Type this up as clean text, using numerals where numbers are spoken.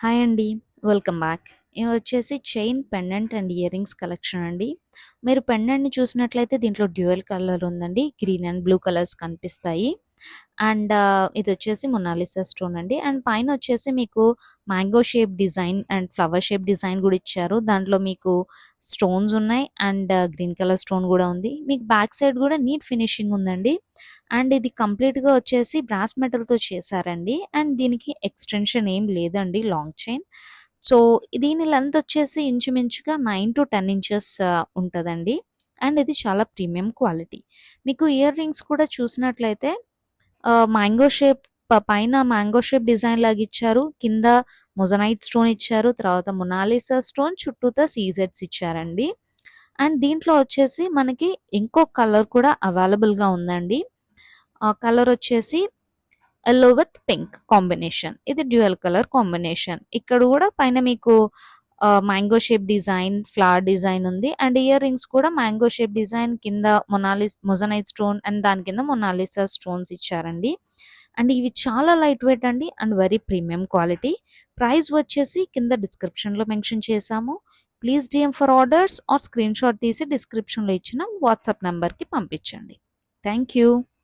Hi అండి. Welcome back. ఇవి వచ్చేసి chain pendant and ear rings collection అండి. మీరు పెండెంట్‌ని చూసినట్లయితే దీంట్లో డ్యూయల్ కలర్ ఉందండి. గ్రీన్ అండ్ బ్లూ కలర్స్ కనిపిస్తాయి. అండ్ ఇదొచ్చేసి మొనాలిసా స్టోన్ అండి. అండ్ పైనొచ్చేసి మీకు mango shape design and flower shape design గూడా ఇచ్చారు. దాంట్లో మీకు స్టోన్స్ ఉన్నాయి. అండ్ గ్రీన్ కలర్ స్టోన్ గూడా ఉంది. మీకు బ్యాక్ సైడ్ గూడా నీట్ ఫినిషింగ్ ఉందండి. అండ్ ఇది కంప్లీట్‌గా వచ్చేసి బ్రాస్ మెటల్‌తో చేశారండి. అండ్ దీనికి ఎక్స్‌టెన్షన్ ఏం లేదండి లాంగ్ చైన్. సో, దీని లెంత్ వచ్చేసి ఇంచుమించుగా 9-10 ఇంచెస్ ఉంటదండి. అండ్ ఇది చాలా ప్రీమియం క్వాలిటీ. మీకు ఇయర్ రింగ్స్ కూడా చూసినట్లయితే మ్యాంగో షేప్ పైన మ్యాంగో షేప్ డిజైన్ లాగా ఇచ్చారు. కింద మొజనైట్ స్టోన్ ఇచ్చారు. తర్వాత మొనాలిసా స్టోన్ చుట్టూతా సీజెడ్స్ ఇచ్చారండి. అండ్ దీంట్లో వచ్చేసి మనకి ఇంకో కలర్ కూడా అవైలబుల్‌గా ఉందండి. ఆ కలర్ వచ్చేసి యెల్లో విత్ పింక్ కాంబినేషన్. ఇది డ్యూయల్ కలర్ కాంబినేషన్. ఇక్కడ గూడా పైన మీకు mango shape design, flower design ఉంది. అండ్ ఇయర్ రింగ్స్ కూడా మ్యాంగో షేప్ డిజైన్ కింద మొజనైట్ స్టోన్ అండ్ దాని కింద మొనాలిసా స్టోన్స్ ఇచ్చారండి. అండ్ ఇవి చాలా లైట్ వెయిట్ అండి and very premium quality. Price వచ్చేసి కింద డిస్క్రిప్షన్‌లో మెన్షన్ చేశాము. Please DM for orders or screenshot తీసి డిస్క్రిప్షన్‌లో ఇచ్చిన వాట్సాప్ నంబర్‌కి పంపించండి. Thank you.